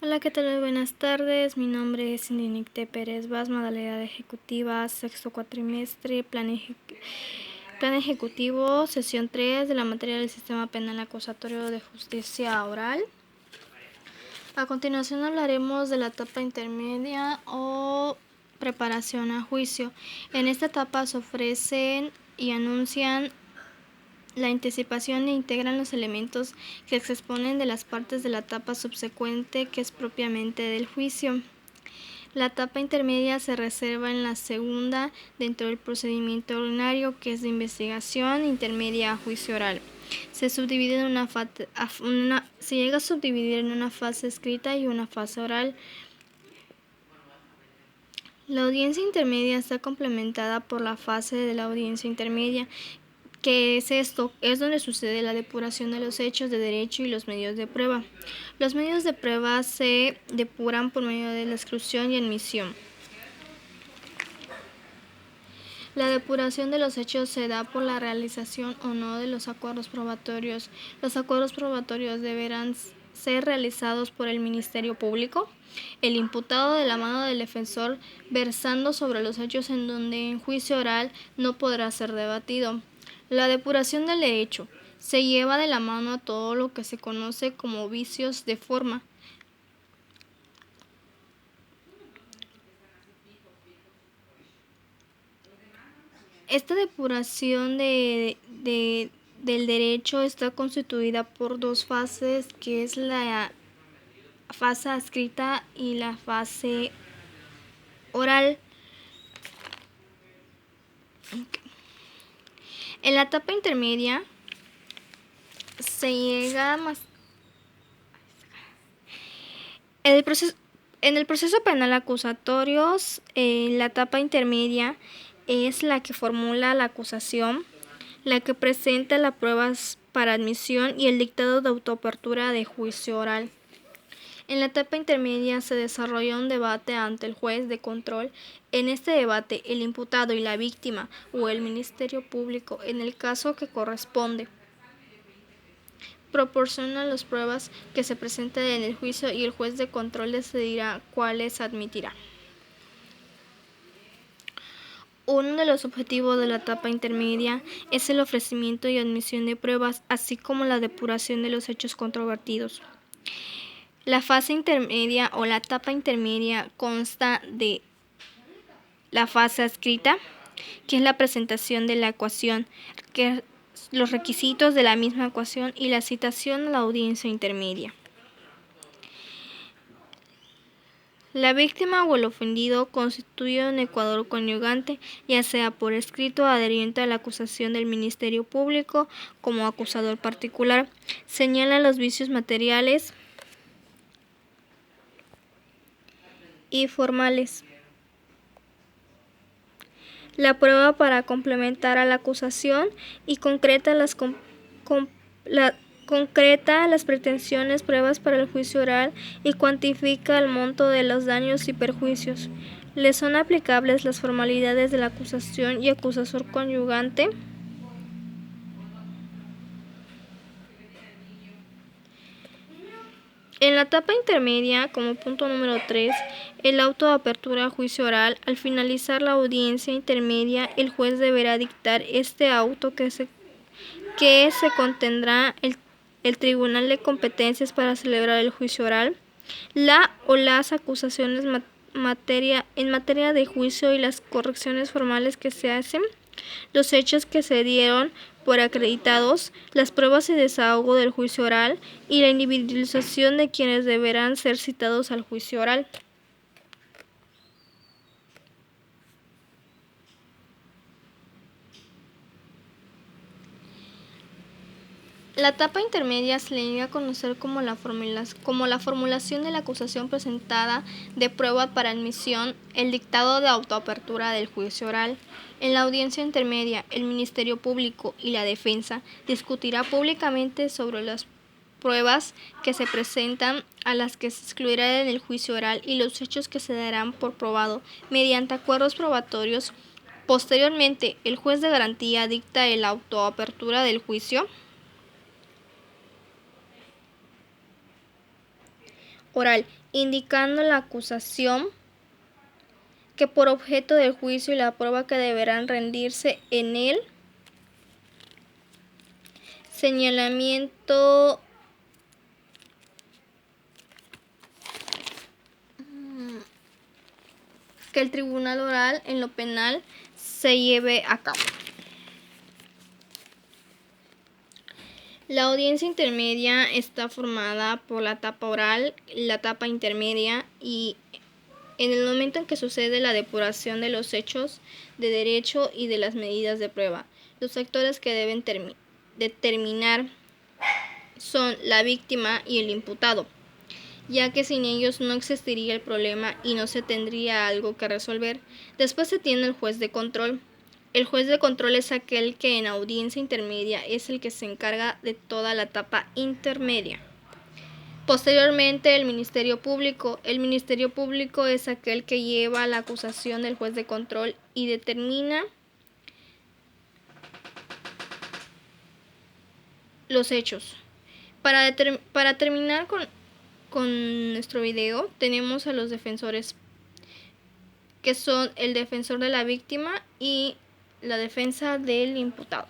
Hola, ¿qué tal? Buenas tardes. Mi nombre es Indinicte Pérez Vaz, modalidad ejecutiva, sexto cuatrimestre, plan ejecutivo, sesión 3 de la materia del sistema penal acusatorio de justicia oral. A continuación hablaremos de la etapa intermedia o preparación a juicio. En esta etapa se ofrecen y anuncian la anticipación e integran los elementos que se exponen de las partes de la etapa subsecuente, que es propiamente del juicio. La etapa intermedia se reserva en la segunda dentro del procedimiento ordinario, que es de investigación intermedia a juicio oral. Se llega a subdividir en una fase escrita y una fase oral. La audiencia intermedia está complementada por la fase de la audiencia intermedia. ¿Qué es esto? Es donde sucede la depuración de los hechos de derecho y los medios de prueba. Los medios de prueba se depuran por medio de la exclusión y admisión. La depuración de los hechos se da por la realización o no de los acuerdos probatorios. Los acuerdos probatorios deberán ser realizados por el Ministerio Público, el imputado de la mano del defensor, versando sobre los hechos en donde en juicio oral no podrá ser debatido. La depuración del hecho se lleva de la mano a todo lo que se conoce como vicios de forma. Esta depuración del derecho está constituida por dos fases, que es la fase escrita y la fase oral. En la etapa intermedia se llega más. En el proceso penal acusatorio, la etapa intermedia es la que formula la acusación, la que presenta las pruebas para admisión y el dictado de autoapertura de juicio oral. En la etapa intermedia se desarrolla un debate ante el juez de control. En este debate, el imputado y la víctima o el Ministerio Público, en el caso que corresponde, proporcionan las pruebas que se presentan en el juicio y el juez de control decidirá cuáles admitirá. Uno de los objetivos de la etapa intermedia es el ofrecimiento y admisión de pruebas, así como la depuración de los hechos controvertidos. La fase intermedia o la etapa intermedia consta de la fase escrita, que es la presentación de la ecuación, que los requisitos de la misma ecuación y la citación a la audiencia intermedia. La víctima o el ofendido constituye un ecuador conyugante, ya sea por escrito adheriente a la acusación del Ministerio Público como acusador particular. Señala los vicios materiales y formales. La prueba para complementar a la acusación y concreta las pretensiones, pruebas para el juicio oral y cuantifica el monto de los daños y perjuicios. Le son aplicables las formalidades de la acusación y acusador conyugante. En la etapa intermedia, como punto número 3, el auto de apertura a juicio oral. Al finalizar la audiencia intermedia, el juez deberá dictar este auto que se contendrá el tribunal de competencias para celebrar el juicio oral, la o las acusaciones en materia de juicio y las correcciones formales que se hacen, los hechos que se dieron por acreditados, las pruebas y desahogo del juicio oral y la individualización de quienes deberán ser citados al juicio oral. La etapa intermedia se le llega a conocer como la formulación de la acusación presentada de prueba para admisión, el dictado de autoapertura del juicio oral. En la audiencia intermedia, el Ministerio Público y la defensa discutirá públicamente sobre las pruebas que se presentan, a las que se excluirá en el juicio oral y los hechos que se darán por probado mediante acuerdos probatorios. Posteriormente, el juez de garantía dicta el autoapertura del juicio oral, indicando la acusación que por objeto del juicio y la prueba que deberán rendirse en él, señalamiento que el tribunal oral en lo penal se lleve a cabo. La audiencia intermedia está formada por la etapa oral, la etapa intermedia y en el momento en que sucede la depuración de los hechos de derecho y de las medidas de prueba. Los actores que deben determinar son la víctima y el imputado, ya que sin ellos no existiría el problema y no se tendría algo que resolver. Después se tiene el juez de control. El juez de control es aquel que en audiencia intermedia es el que se encarga de toda la etapa intermedia. Posteriormente, el Ministerio Público. El Ministerio Público es aquel que lleva la acusación del juez de control y determina los hechos. Para terminar con nuestro video, tenemos a los defensores, que son el defensor de la víctima y la defensa del imputado.